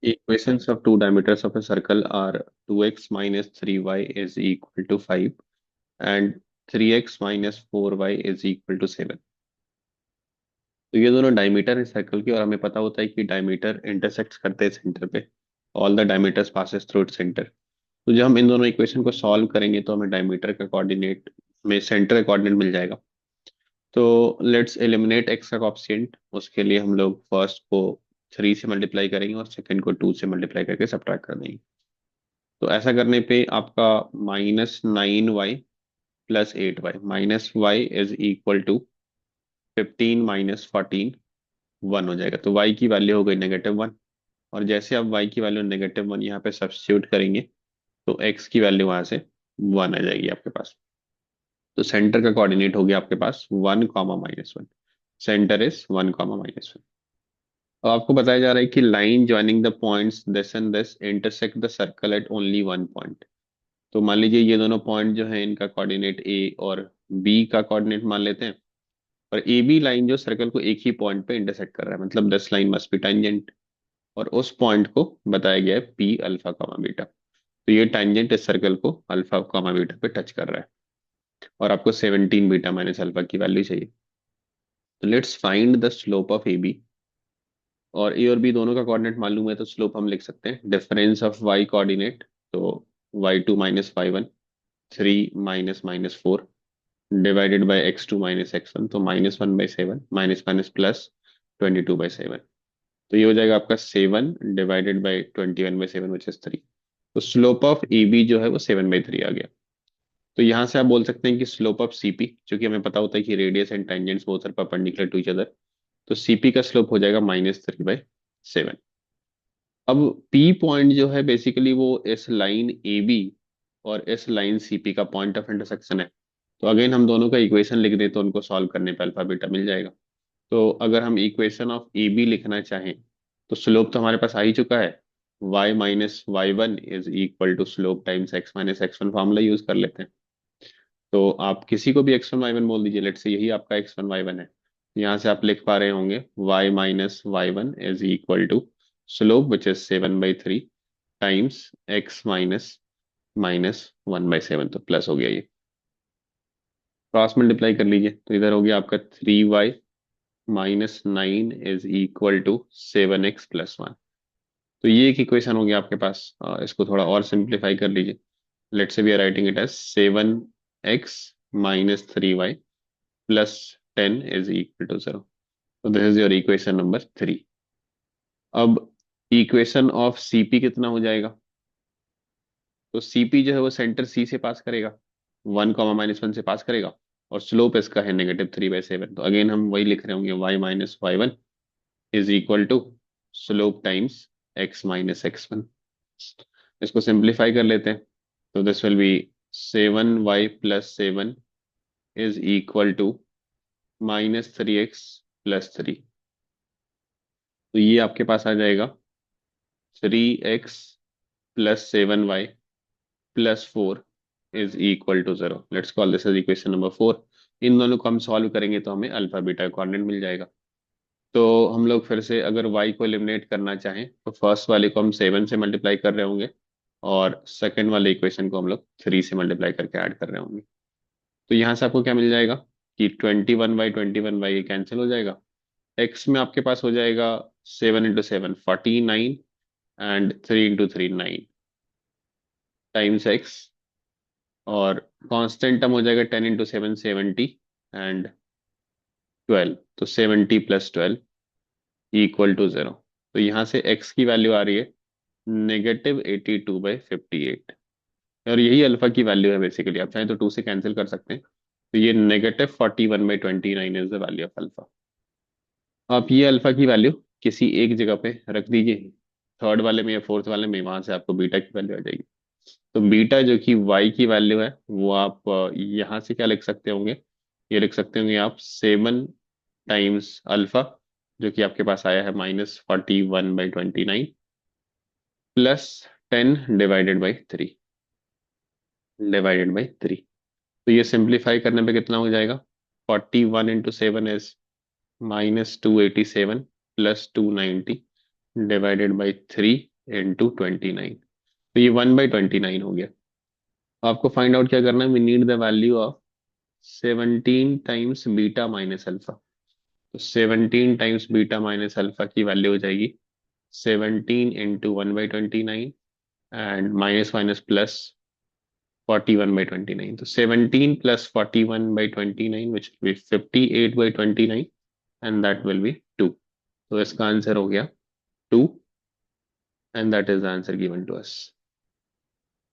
Equations of two diameters of a circle are 2x minus 3y is equal to 5 and 3x minus 4y is equal to 7। तो ये दोनों diameter है circle की, और हमें पता होता है कि डायमीटर इंटरसेक्ट करते हैं सेंटर पे। All the diameters passes through its centre. तो जब हम इन दोनों इक्वेशन को सॉल्व करेंगे तो हमें डायमीटर का कोऑर्डिनेट में सेंटर का कोऑर्डिनेट मिल जाएगा। तो लेट्स एलिमिनेट एक्स का कोएफिशिएंट। उसके लिए हम लोग फर्स्ट को 3 से मल्टीप्लाई करेंगे और सेकंड को 2 से मल्टीप्लाई करके सब्ट्रैक्ट कर देंगे। तो ऐसा करने पे आपका -9y plus 8y minus y is equal to 15 - 14 1 हो जाएगा। तो y की वैल्यू हो गई -1। और जैसे आप y की वैल्यू -1 यहाँ पे सब्स्टिट्यूट करेंगे तो x की वैल्यू वहां से 1 आ जाएगी आपके पास। तो सेंटर का कोऑर्डिनेट हो गया आपके पास 1, -1। Centre is 1, -1। अब आपको बताया जा रहा है कि line joining the points this and this intersect the circle eight only one point. तो मान लीजिए ये दोनों पॉइंट जो है इनका कोऑर्डिनेट ए और बी का कोऑर्डिनेट मान लेते हैं। और ए बी लाइन जो सर्कल को एक ही पॉइंट पे इंटरसेक्ट कर रहा है, मतलब दस लाइन मस्ट बी टेंजेंट। और उस पॉइंट को बताया गया है पी अल्फा कामा बीटा। तो ये टेंजेंट इस सर्कल को अल्फा कामा बीटा पे टच कर रहा है। और आपको 17 बीटा माइनस अल्फा की वैल्यू चाहिए। तो let's find the slope of A B. और ए और बी दोनों का कोऑर्डिनेट मालूम है तो स्लोप हम लिख सकते हैं डिफरेंस ऑफ वाई कोऑर्डिनेट। तो y2 - y1 3 - -4 divided by x2 - x1। तो -1/7 माइनस माइनस प्लस 22/7। तो ये हो जाएगा आपका 7 डिवाइडेड बाई 21/7 विच इज 3। तो स्लोप ऑफ ए बी जो है वो 7/3 आ गया। तो यहाँ से आप बोल सकते हैं कि स्लोप ऑफ सीपी, क्योंकि हमें पता होता है कि radius and tangents both are perpendicular to each other. तो सीपी का स्लोप हो जाएगा -3/7। अब पी पॉइंट जो है बेसिकली वो इस लाइन ए बी और इस लाइन सीपी का पॉइंट ऑफ इंटरसेक्शन है। तो अगेन हम दोनों का इक्वेशन लिख दें तो उनको सॉल्व करने पे अल्फा बीटा मिल जाएगा। तो अगर हम इक्वेशन ऑफ ए बी लिखना चाहें तो स्लोप तो हमारे पास आ ही चुका है। y - y1 is equal to slope times x - x1 formula use कर लेते हैं। तो आप किसी को भी x1 y1 बोल दीजिए, लेट से यही आपका x1 y1 है। यहाँ से आप लिख पा रहे होंगे y - y1 is equal to slope which is 7/3 times x minus minus 1/7। तो प्लस हो गया, ये क्रॉस मल्टीप्लाई कर लीजिए तो इधर हो गया आपका 3y - 9 is equal to 7x + 1। तो ये एक इक्वेशन हो गया आपके पास। इसको थोड़ा और सिंप्लीफाई कर लीजिए। Let say we are writing it as 7x - 3y + 10 इज इक्वल टू 0। तो this is your equation number 3। अब इक्वेशन ऑफ सीपी कितना हो जाएगा? तो सीपी जो है वो सेंटर सी से पास करेगा, 1, -1 से पास करेगा। और स्लोप इसका है -3/7। तो अगेन हम वही लिख रहे होंगे y - y1 is equal to slope times x - x1। इसको सिंप्लीफाई कर लेते हैं तो this will be 7y + 7 is equal to -3x + 3। तो ये आपके पास आ जाएगा 3x + 7y + 4 is equal to 0। Let's call this as equation number 4। इन दोनों को हम सॉल्व करेंगे तो हमें अल्फा बीटा कोऑर्डिनेट मिल जाएगा। तो हम लोग फिर से अगर y को एलिमिनेट करना चाहें तो फर्स्ट वाले को हम 7 से मल्टीप्लाई कर रहे होंगे और सेकंड वाले इक्वेशन को हम लोग 3 से मल्टीप्लाई करके ऐड कर रहे होंगे। तो यहाँ से आपको क्या मिल जाएगा कि 21/21 ये कैंसिल हो जाएगा। x में आपके पास हो जाएगा 7 × 7 49 एंड 3 × 3 9 टाइम्स x। और कांस्टेंट टर्म हो जाएगा 10 × 7 70 एंड 12। तो 70 + 12 इक्वल टू 0। तो यहाँ से x की वैल्यू आ रही है -82/58। और यही अल्फा की वैल्यू है बेसिकली। आप चाहें तो 2 से कैंसिल कर सकते हैं। तो ये -41/29 is the value of alpha. आप ये अल्फा की वैल्यू किसी एक जगह पे रख दीजिए, थर्ड वाले में या फोर्थ वाले में, वहां से आपको बीटा की वैल्यू आ जाएगी। तो बीटा जो कि y की वैल्यू है वो आप यहाँ से क्या लिख सकते होंगे? ये लिख सकते होंगे आप 7 टाइम्स अल्फा, जो कि आपके पास आया है -41/29 +10 डिवाइडेड बाई 3। तो ये सिंप्लीफाई करने पे कितना हो जाएगा? 41 × 7 इज -287 + 290 डिवाइडेड बाई 3 इंटू 29। तो ये 1/29 हो गया। आपको फाइंड आउट क्या करना है, we need the value of 17 times beta minus alpha. तो 17 टाइम्स बीटा माइनस अल्फा की वैल्यू हो जाएगी 17 into 1/29, and minus minus plus 41/29। तो 17 + 41/29 which will be 58/29, and that will be 2। तो इसका आंसर हो गया 2, and that is the answer given to us.